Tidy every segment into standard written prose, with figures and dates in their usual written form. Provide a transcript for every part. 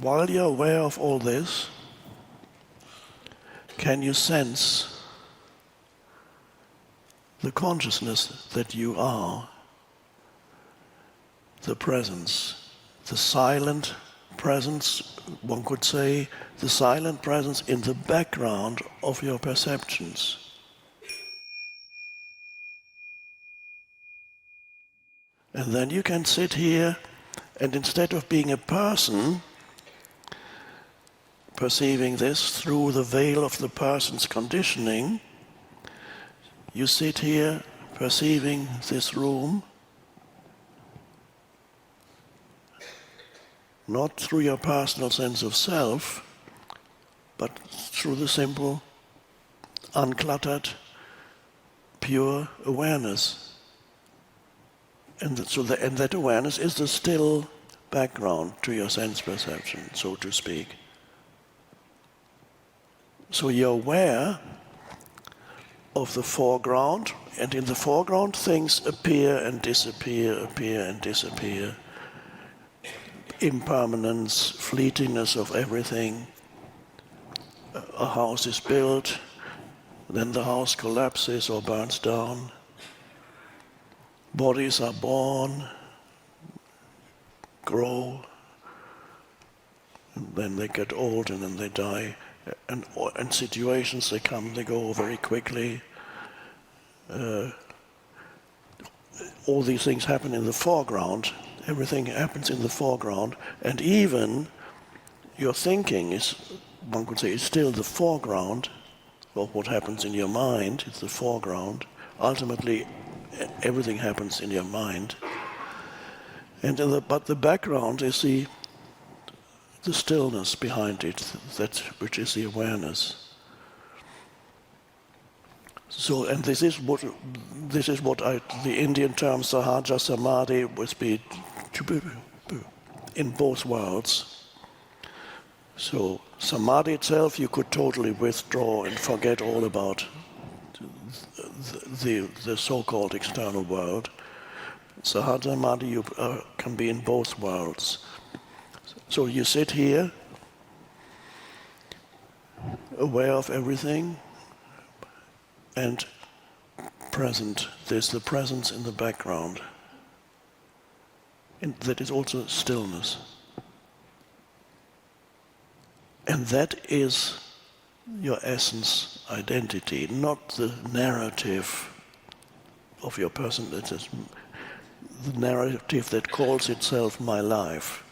while you're aware of all this, can you sense the consciousness that you are, the presence, the silent presence, one could say, the silent presence in the background of your perceptions. And then you can sit here and instead of being a person, perceiving this through the veil of the person's conditioning, you sit here perceiving this room, not through your personal sense of self, but through the simple, uncluttered, pure awareness. And that awareness is the still background to your sense perception, so to speak. So you're aware of the foreground, and in the foreground things appear and disappear, appear and disappear. Impermanence, fleetingness of everything. A house is built, then the house collapses or burns down. Bodies are born, grow, and then they get old and then they die. And situations, they come, they go very quickly. All these things happen in the foreground. Everything happens in the foreground. And even your thinking is, one could say, is still the foreground of what happens in your mind. It's the foreground. Ultimately, everything happens in your mind. But the background is the stillness behind it, that which is the awareness. So, and this is what the Indian term Sahaja samadi would be in both worlds. So samadhi itself, you could totally withdraw and forget all about the so-called external world. Sahaja samadhi can be in both worlds. So you sit here, aware of everything, and present. There's the presence in the background. And that is also stillness. And that is your essence identity, not the narrative of your person. That is the narrative that calls itself my life.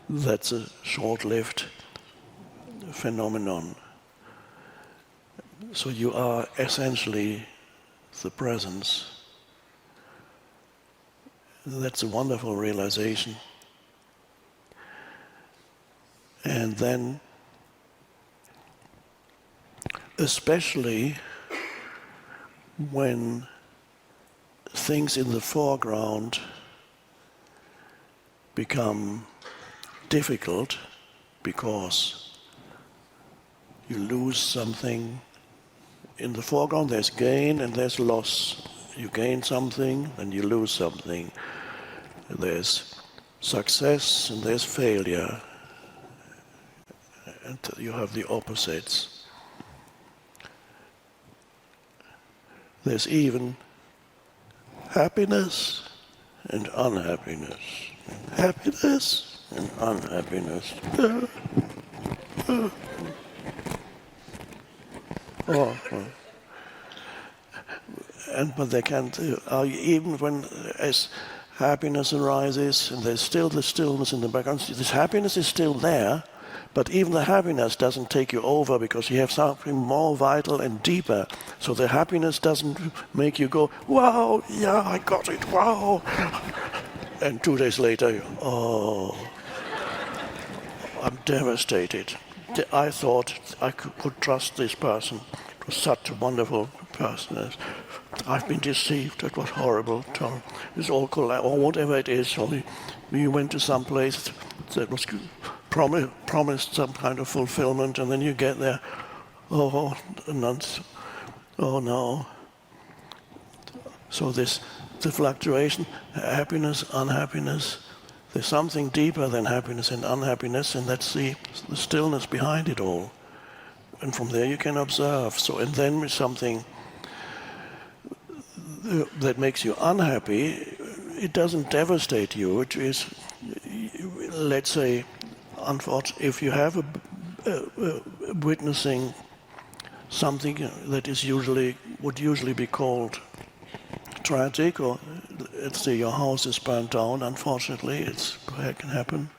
That's a short-lived phenomenon. So you are essentially the presence. That's a wonderful realization. And then, especially when things in the foreground become difficult because you lose something. In the foreground there's gain and there's loss. You gain something and you lose something. There's success and there's failure. And you have the opposites. There's even happiness and unhappiness. Happiness and unhappiness. But they can't. Even when as happiness arises, and there's still the stillness in the background. This happiness is still there, but even the happiness doesn't take you over because you have something more vital and deeper. So the happiness doesn't make you go, "Wow, yeah, I got it! Wow!" And 2 days later, oh, I'm devastated. I thought I could trust this person. It was such a wonderful person. I've been deceived. It was horrible. It's all collapsed, or whatever it is. Only you went to some place that was promised some kind of fulfillment, and then you get there. Oh no. So the fluctuation, happiness, unhappiness, There's something deeper than happiness and unhappiness, and that's the stillness behind it all. And from there you can observe. So, and then with something that makes you unhappy, it doesn't devastate you. It is, let's say, unfortunately, if you have witnessing something that is would usually be called tragic, or let's say your house is burnt down, unfortunately, it can happen.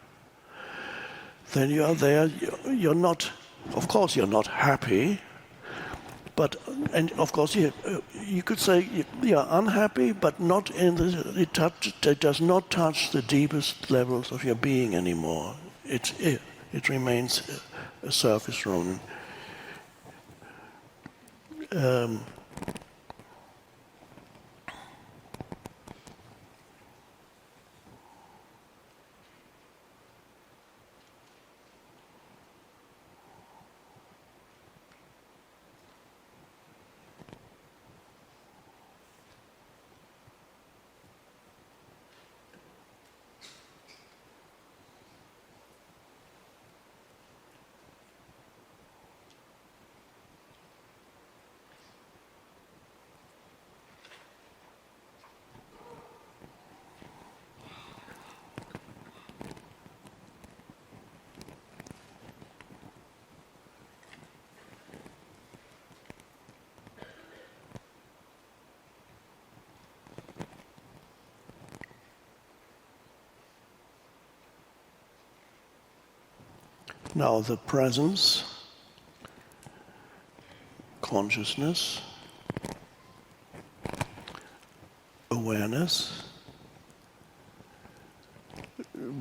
Then you are there, you're not, of course you're not happy, but, and of course you could say you're unhappy, but not it does not touch the deepest levels of your being anymore. It remains a surface room. Now the presence, consciousness, awareness.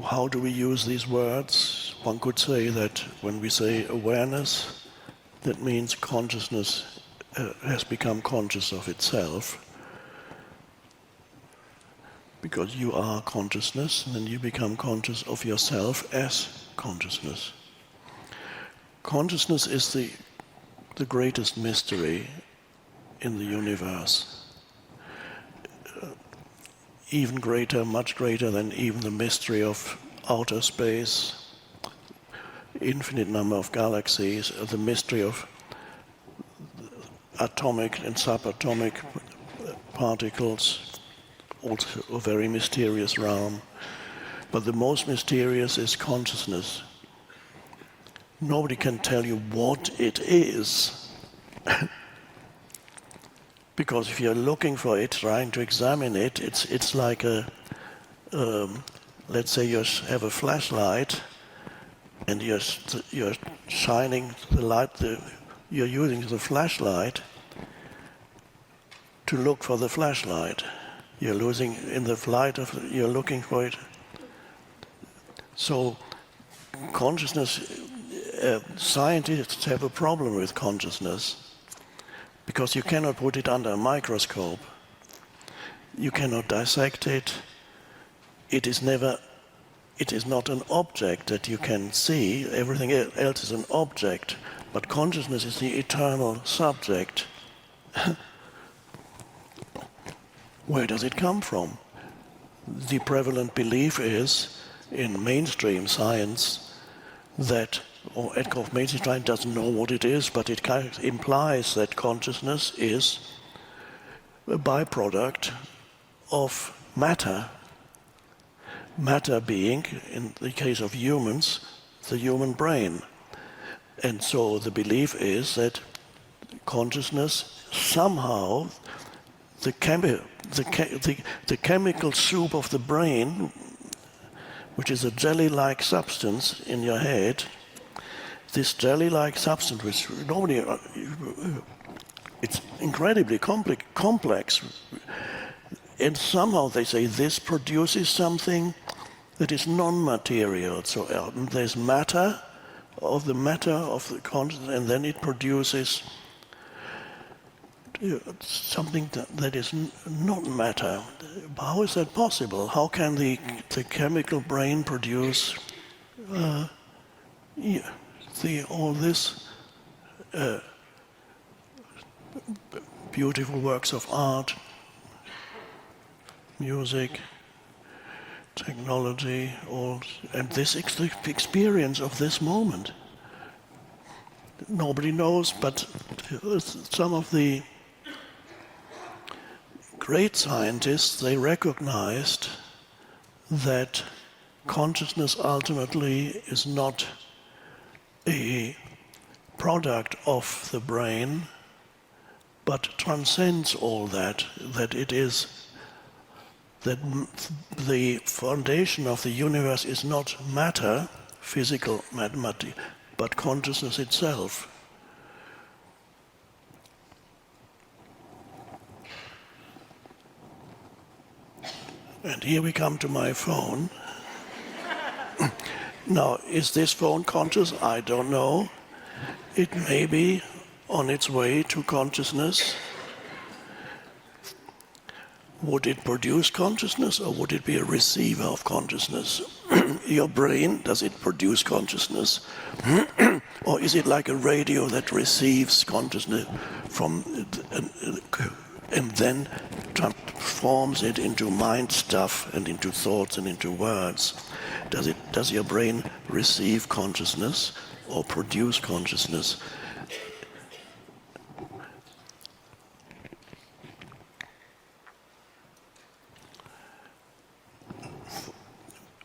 How do we use these words? One could say that when we say awareness, that means consciousness has become conscious of itself. Because you are consciousness, and then you become conscious of yourself as consciousness. Consciousness is the greatest mystery in the universe. Even greater, much greater than even the mystery of outer space, infinite number of galaxies, the mystery of atomic and subatomic particles, also a very mysterious realm. But the most mysterious is consciousness. Nobody can tell you what it is. Because if you're looking for it, trying to examine it, it's like let's say you have a flashlight and you're shining the light, you're using the flashlight to look for the flashlight. You're losing in the light you're looking for it. So consciousness, scientists have a problem with consciousness because you cannot put it under a microscope. You cannot dissect it. It is not an object that you can see. Everything else is an object, but consciousness is the eternal subject. Where does it come from? The prevalent belief is in mainstream science that, or Eckhart mainstream science doesn't know what it is, but it kind of implies that consciousness is a byproduct of matter. Matter being, in the case of humans, the human brain. And so the belief is that consciousness somehow, the chemical soup of the brain, which is a jelly-like substance in your head, this jelly-like substance, which nobody, it's incredibly complex, and somehow they say this produces something that is non-material. So there's matter of the consciousness, and then it produces something that is not matter. How is that possible? How can the chemical brain produce all this beautiful works of art, music, technology, and this experience of this moment. Nobody knows, but some of the great scientists, they recognized that consciousness ultimately is not a product of the brain, but transcends all that it is, that the foundation of the universe is not matter, physical matter, but consciousness itself. And here we come to my phone. Now, is this phone conscious? I don't know. It may be on its way to consciousness. Would it produce consciousness, or would it be a receiver of consciousness? Your brain, does it produce consciousness? Or is it like a radio that receives consciousness from and then transforms it into mind stuff and into thoughts and into words? Does your brain receive consciousness or produce consciousness?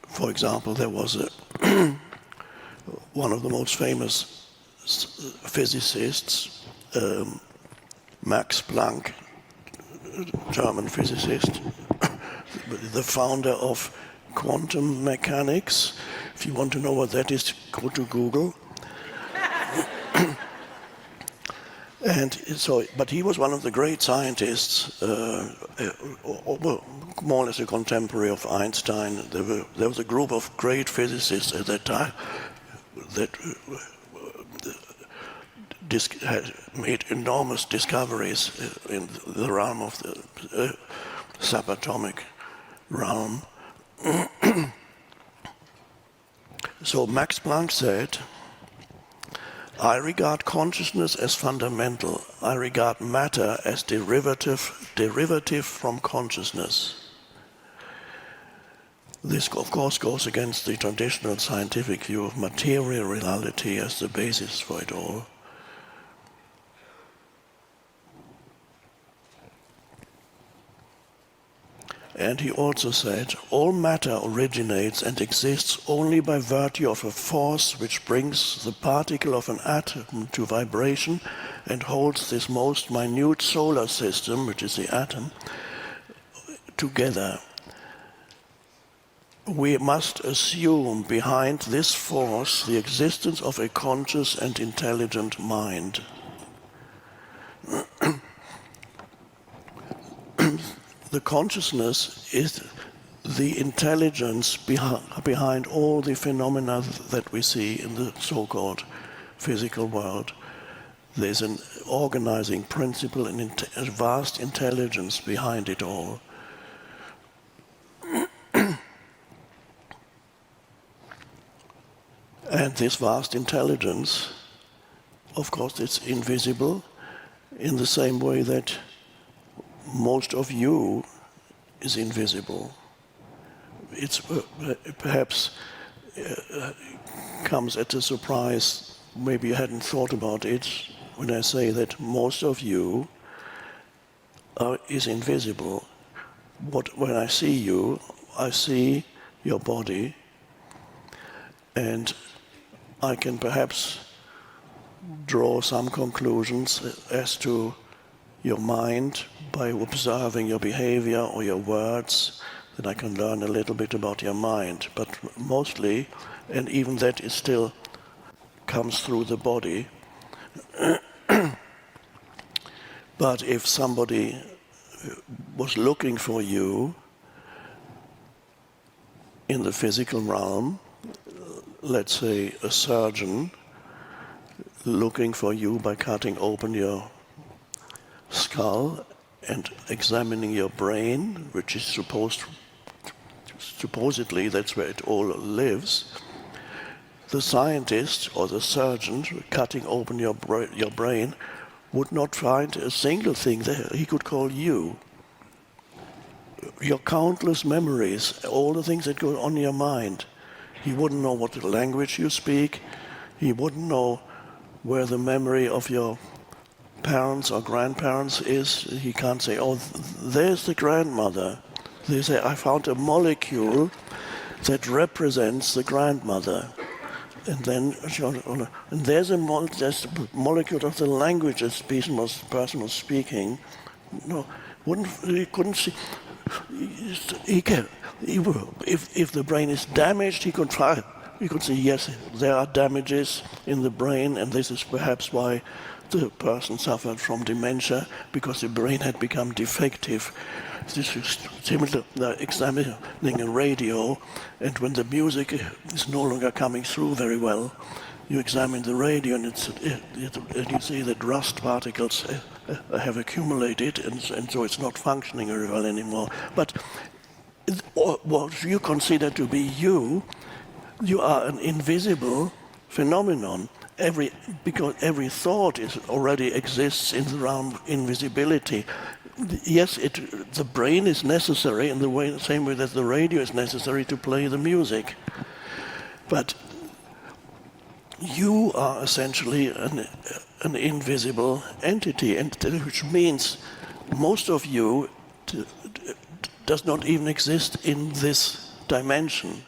For example, there was one of the most famous physicists, Max Planck, German physicist, the founder of quantum mechanics. If you want to know what that is, go to Google. And so, but he was one of the great scientists, more or less a contemporary of Einstein. There was a group of great physicists at that time that had made enormous discoveries in the realm of the subatomic realm. So Max Planck said, I regard consciousness as fundamental. I regard matter as derivative from consciousness. This, of course, goes against the traditional scientific view of material reality as the basis for it all. And he also said, all matter originates and exists only by virtue of a force which brings the particle of an atom to vibration and holds this most minute solar system, which is the atom, together. We must assume behind this force the existence of a conscious and intelligent mind. The consciousness is the intelligence behind all the phenomena that we see in the so-called physical world. There's an organizing principle and a vast intelligence behind it all. And this vast intelligence, of course, it's invisible in the same way that most of you is invisible. It's perhaps comes at a surprise, maybe you hadn't thought about it, when I say that most of you is invisible. When I see you, I see your body, and I can perhaps draw some conclusions as to your mind by observing your behavior or your words, then I can learn a little bit about your mind. But mostly, and even that is still comes through the body. But if somebody was looking for you in the physical realm, let's say a surgeon looking for you by cutting open your skull and examining your brain, which is supposedly that's where it all lives, the scientist or the surgeon cutting open your brain would not find a single thing there he could call you. your countless memories, all the things that go on in your mind. He wouldn't know what language you speak. He wouldn't know where the memory of your parents or grandparents is. He can't say, oh, there's the grandmother. They say, I found a molecule that represents the grandmother. And then and there's the molecule of the language that the person was speaking. No, he couldn't see. If the brain is damaged, he could try. He could say, yes, there are damages in the brain, and this is perhaps why the person suffered from dementia, because the brain had become defective. This is similar to examining a radio, and when the music is no longer coming through very well, you examine the radio, and you see that rust particles have accumulated, and so it's not functioning very well anymore. But what you consider to be you are an invisible phenomenon. Because every thought already exists in the realm of invisibility. Yes, the brain is necessary in the same way that the radio is necessary to play the music. But you are essentially an invisible entity, which means most of you does not even exist in this dimension.